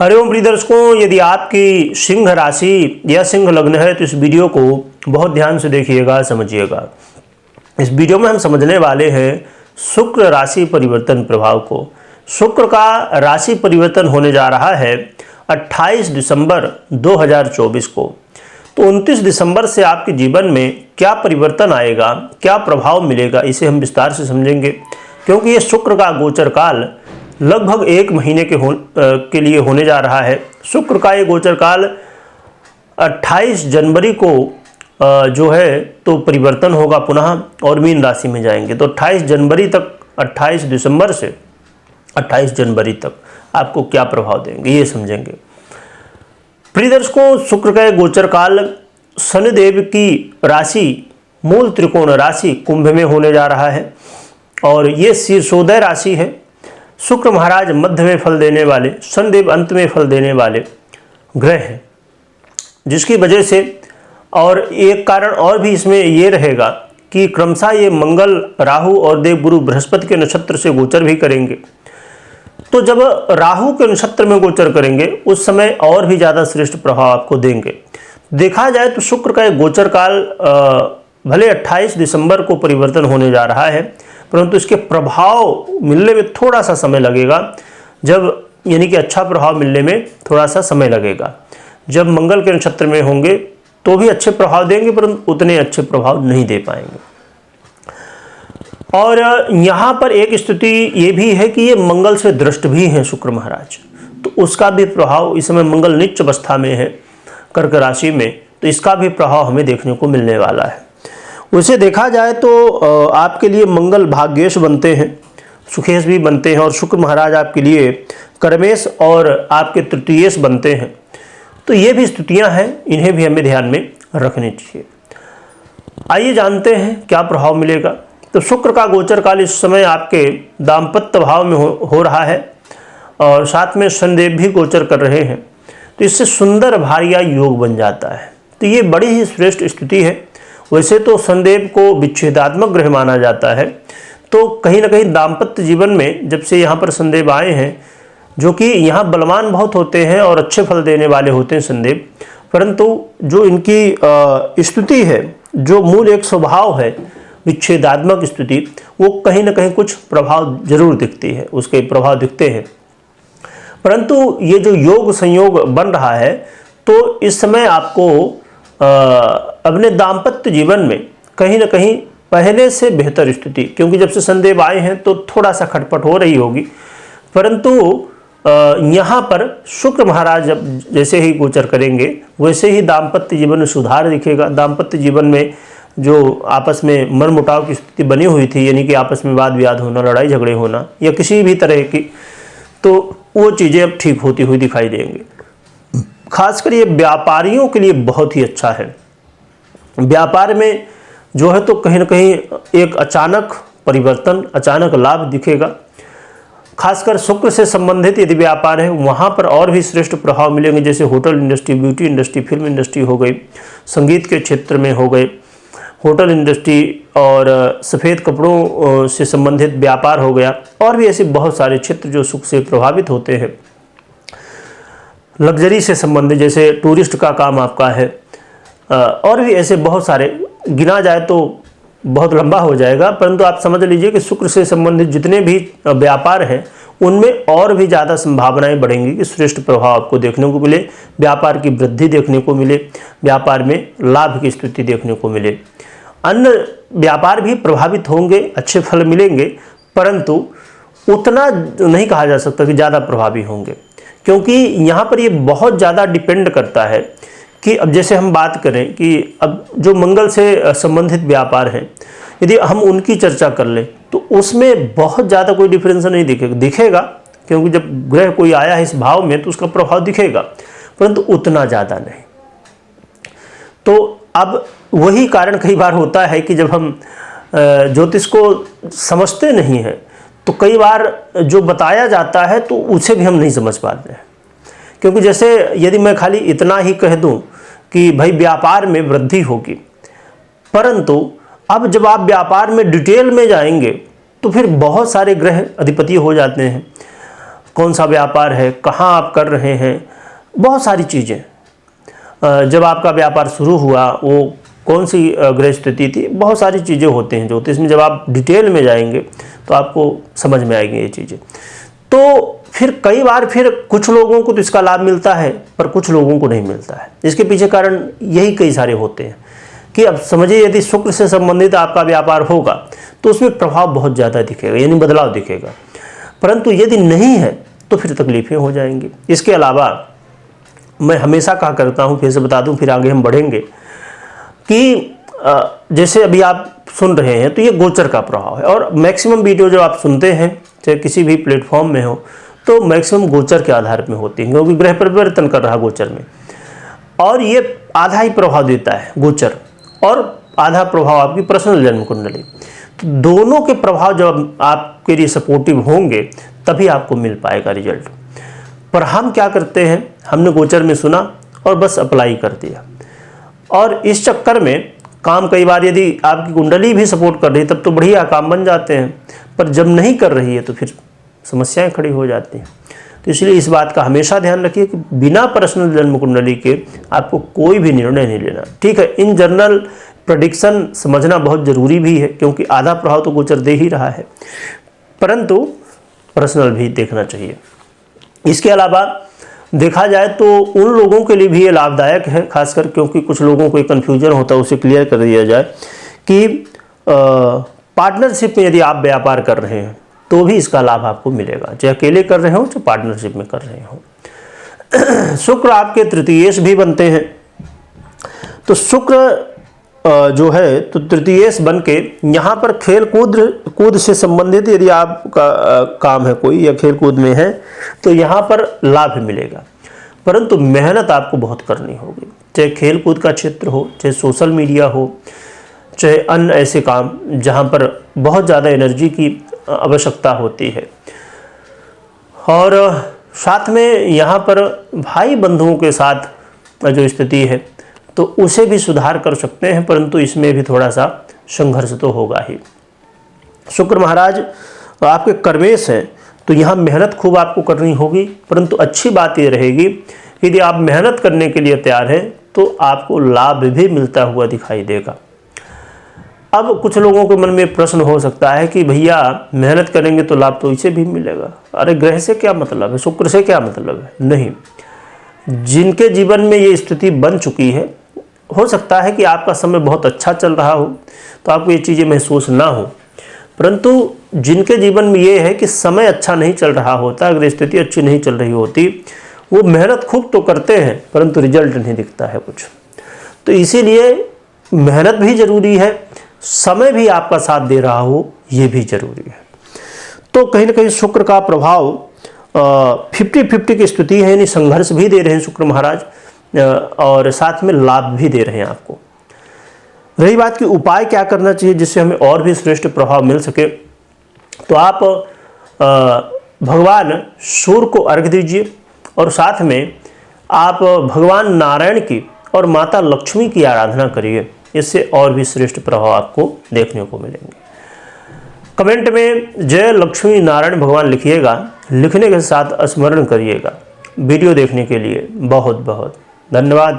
हरिओम प्रिय दर्शकों, यदि आपकी सिंह राशि या सिंह लग्न है तो इस वीडियो को बहुत ध्यान से देखिएगा, समझिएगा। इस वीडियो में हम समझने वाले हैं शुक्र राशि परिवर्तन प्रभाव को। शुक्र का राशि परिवर्तन होने जा रहा है 28 दिसंबर 2024 को। तो 29 दिसंबर से आपके जीवन में क्या परिवर्तन आएगा, क्या प्रभाव मिलेगा, इसे हम विस्तार से समझेंगे। क्योंकि ये शुक्र का गोचर काल लगभग 1 महीने के लिए होने जा रहा है। शुक्र का ये गोचर काल 28 जनवरी को जो है तो परिवर्तन होगा पुनः और मीन राशि में जाएंगे। तो 28 जनवरी तक, 28 दिसंबर से 28 जनवरी तक आपको क्या प्रभाव देंगे ये समझेंगे। प्रिय दर्शकों, शुक्र का गोचर काल शनिदेव की राशि मूल त्रिकोण राशि कुंभ में होने जा रहा है और ये शीर्षोदय राशि है। शुक्र महाराज मध्य में फल देने वाले, शनिदेव अंत में फल देने वाले ग्रह हैं, जिसकी वजह से और एक कारण और भी इसमें ये रहेगा कि क्रमशः ये मंगल, राहु और देवगुरु बृहस्पति के नक्षत्र से गोचर भी करेंगे। तो जब राहु के नक्षत्र में गोचर करेंगे उस समय और भी ज़्यादा श्रेष्ठ प्रभाव आपको देंगे। देखा जाए तो शुक्र का एक गोचर काल भले 28 दिसंबर को परिवर्तन होने जा रहा है, परंतु इसके प्रभाव मिलने में थोड़ा सा समय लगेगा। जब यानी कि अच्छा प्रभाव मिलने में थोड़ा सा समय लगेगा। जब मंगल के नक्षत्र में होंगे तो भी अच्छे प्रभाव देंगे, परंतु उतने अच्छे प्रभाव नहीं दे पाएंगे। और यहाँ पर एक स्थिति ये भी है कि ये मंगल से दृष्ट भी हैं शुक्र महाराज, तो उसका भी प्रभाव, इस समय मंगल नीच अवस्था में है कर्क राशि में, तो इसका भी प्रभाव हमें देखने को मिलने वाला है। उसे देखा जाए तो आपके लिए मंगल भाग्येश बनते हैं, सुखेश भी बनते हैं और शुक्र महाराज आपके लिए कर्मेश और आपके तृतीयेश बनते हैं। तो ये भी स्थितियां हैं, इन्हें भी हमें ध्यान में रखनी चाहिए। आइए जानते हैं क्या प्रभाव मिलेगा। तो शुक्र का गोचर काल इस समय आपके दाम्पत्य भाव में हो रहा है और साथ में शनिदेव भी गोचर कर रहे हैं, तो इससे सुंदर भार्या योग बन जाता है। तो ये बड़ी ही श्रेष्ठ स्थिति है। वैसे तो शनिदेव को विच्छेदात्मक ग्रह माना जाता है, तो कहीं ना कहीं दाम्पत्य जीवन में जब से यहाँ पर शनिदेव आए हैं, जो कि यहाँ बलवान बहुत होते हैं और अच्छे फल देने वाले होते हैं शनिदेव, परंतु जो इनकी स्थिति है, जो मूल एक स्वभाव है विच्छेदात्मक स्थिति, वो कहीं ना कहीं कुछ प्रभाव जरूर दिखती है, उसके प्रभाव दिखते हैं। परंतु ये जो योग संयोग बन रहा है, तो इस समय आपको अपने दाम्पत्य जीवन में कहीं ना कहीं पहले से बेहतर स्थिति, क्योंकि जब से शनिदेव आए हैं तो थोड़ा सा खटपट हो रही होगी, परंतु यहाँ पर शुक्र महाराज जब जैसे ही गोचर करेंगे वैसे ही दाम्पत्य जीवन में सुधार दिखेगा। दाम्पत्य जीवन में जो आपस में मनमुटाव की स्थिति बनी हुई थी, यानी कि आपस में वाद विवाद होना, लड़ाई झगड़े होना या किसी भी तरह की, तो वो चीज़ें अब ठीक होती हुई दिखाई देंगी। खासकर ये व्यापारियों के लिए बहुत ही अच्छा है। व्यापार में जो है तो कहीं ना कहीं एक अचानक परिवर्तन, अचानक लाभ दिखेगा। खासकर शुक्र से संबंधित यदि व्यापार है वहाँ पर और भी श्रेष्ठ प्रभाव मिलेंगे, जैसे hotel industry, beauty industry, film industry हो गई, संगीत के क्षेत्र में हो गए, होटल इंडस्ट्री और सफ़ेद कपड़ों से संबंधित व्यापार हो गया, और भी ऐसे बहुत सारे क्षेत्र जो सुख से प्रभावित होते हैं। लग्जरी से संबंधित जैसे टूरिस्ट का काम आपका है, और भी ऐसे बहुत सारे, गिना जाए तो बहुत लंबा हो जाएगा, परंतु आप समझ लीजिए कि शुक्र से संबंधित जितने भी व्यापार हैं उनमें और भी ज़्यादा संभावनाएं बढ़ेंगी कि श्रेष्ठ प्रभाव आपको देखने को मिले, व्यापार की वृद्धि देखने को मिले, व्यापार में लाभ की स्थिति देखने को मिले। अन्य व्यापार भी प्रभावित होंगे, अच्छे फल मिलेंगे, परंतु उतना नहीं कहा जा सकता कि ज़्यादा प्रभावी होंगे, क्योंकि यहाँ पर ये बहुत ज़्यादा डिपेंड करता है कि अब जैसे हम बात करें कि अब जो मंगल से संबंधित व्यापार हैं, यदि हम उनकी चर्चा कर लें तो उसमें बहुत ज़्यादा कोई डिफरेंस नहीं दिखेगा, क्योंकि जब ग्रह कोई आया है इस भाव में तो उसका प्रभाव दिखेगा, परंतु उतना ज़्यादा नहीं। तो अब वही कारण कई बार होता है कि जब हम ज्योतिष को समझते नहीं हैं तो कई बार जो बताया जाता है तो उसे भी हम नहीं समझ पाते हैं। क्योंकि जैसे यदि मैं खाली इतना ही कह दूं कि भाई व्यापार में वृद्धि होगी, परंतु अब जब आप व्यापार में डिटेल में जाएंगे तो फिर बहुत सारे ग्रह अधिपति हो जाते हैं। कौन सा व्यापार है, कहाँ आप कर रहे हैं, बहुत सारी चीज़ें, जब आपका व्यापार शुरू हुआ वो कौन सी ग्रह स्थिति थी, बहुत सारी चीज़ें होती हैं ज्योतिष में। जब आप डिटेल में जाएंगे तो आपको समझ में आएंगी ये चीज़ें। तो फिर कई बार फिर कुछ लोगों को तो इसका लाभ मिलता है पर कुछ लोगों को नहीं मिलता है। इसके पीछे कारण यही कई सारे होते हैं कि अब समझिए यदि शुक्र से संबंधित आपका व्यापार होगा तो उसमें प्रभाव बहुत ज़्यादा दिखेगा, यानी बदलाव दिखेगा। परंतु यदि नहीं है तो फिर तकलीफें हो जाएंगी। इसके अलावा मैं हमेशा कहा करता हूँ, फिर से बता दूँ फिर आगे हम बढ़ेंगे, कि जैसे अभी आप सुन रहे हैं तो ये गोचर का प्रभाव है, और मैक्सिमम वीडियो जो आप सुनते हैं चाहे किसी भी प्लेटफॉर्म में हो तो मैक्सिमम गोचर के आधार में होती है, क्योंकि ग्रह परिवर्तन कर रहा गोचर में, और ये आधा ही प्रभाव देता है गोचर और आधा प्रभाव आपकी पर्सनल जन्म कुंडली। तो दोनों के प्रभाव जब आपके लिए सपोर्टिव होंगे तभी आपको मिल पाएगा रिजल्ट। पर हम क्या करते हैं, हमने गोचर में सुना और बस अप्लाई कर दिया, और इस चक्कर में काम कई बार यदि आपकी कुंडली भी सपोर्ट कर रही है तब तो बढ़िया काम बन जाते हैं, पर जब नहीं कर रही है तो फिर समस्याएं खड़ी हो जाती हैं। तो इसलिए इस बात का हमेशा ध्यान रखिए कि बिना पर्सनल जन्म कुंडली के आपको कोई भी निर्णय नहीं लेना। ठीक है, इन जनरल प्रेडिक्शन समझना बहुत ज़रूरी भी है, क्योंकि आधा प्रभाव तो गोचर दे ही रहा है, परंतु पर्सनल भी देखना चाहिए। इसके अलावा देखा जाए तो उन लोगों के लिए भी ये लाभदायक है, खासकर क्योंकि कुछ लोगों को एक कन्फ्यूजन होता है, उसे क्लियर कर दिया जाए कि पार्टनरशिप में यदि आप व्यापार कर रहे हैं तो भी इसका लाभ आपको मिलेगा, चाहे अकेले कर रहे हो चाहे पार्टनरशिप में कर रहे हो। शुक्र आपके तृतीयेश भी बनते हैं, तो शुक्र जो है तो तृतीयेश बन के यहाँ पर खेल कूद से संबंधित यदि आपका काम है कोई या खेल कूद में है तो यहाँ पर लाभ मिलेगा, परंतु मेहनत आपको बहुत करनी होगी। चाहे खेल कूद का क्षेत्र हो, चाहे सोशल मीडिया हो, चाहे अन्य ऐसे काम जहाँ पर बहुत ज़्यादा एनर्जी की आवश्यकता होती है। और साथ में यहाँ पर भाई बंधुओं के साथ जो स्थिति है तो उसे भी सुधार कर सकते हैं, परंतु इसमें भी थोड़ा सा संघर्ष तो होगा ही। शुक्र महाराज आपके कर्मेश हैं तो यहाँ मेहनत खूब आपको करनी होगी, परंतु अच्छी बात ये रहेगी यदि आप मेहनत करने के लिए तैयार हैं तो आपको लाभ भी मिलता हुआ दिखाई देगा। अब कुछ लोगों के मन में प्रश्न हो सकता है कि भैया मेहनत करेंगे तो लाभ तो इसे भी मिलेगा, अरे ग्रह से क्या मतलब है, शुक्र से क्या मतलब है। नहीं, जिनके जीवन में ये स्थिति बन चुकी है, हो सकता है कि आपका समय बहुत अच्छा चल रहा हो तो आपको ये चीज़ें महसूस ना हो, परंतु जिनके जीवन में ये है कि समय अच्छा नहीं चल रहा होता, अगर स्थिति अच्छी नहीं चल रही होती, वो मेहनत खूब तो करते हैं परंतु रिजल्ट नहीं दिखता है कुछ। तो इसीलिए मेहनत भी ज़रूरी है, समय भी आपका साथ दे रहा हो ये भी जरूरी है। तो कहीं ना कहीं शुक्र का प्रभाव 50-50 की स्थिति है, यानी संघर्ष भी दे रहे हैं शुक्र महाराज और साथ में लाभ भी दे रहे हैं आपको। रही बात कि उपाय क्या करना चाहिए जिससे हमें और भी श्रेष्ठ प्रभाव मिल सके, तो आप भगवान सूर्य को अर्घ्य दीजिए और साथ में आप भगवान नारायण की और माता लक्ष्मी की आराधना करिए, इससे और भी श्रेष्ठ प्रभाव आपको देखने को मिलेंगे। कमेंट में जय लक्ष्मी नारायण भगवान लिखिएगा, लिखने के साथ स्मरण करिएगा। वीडियो देखने के लिए बहुत बहुत धन्यवाद।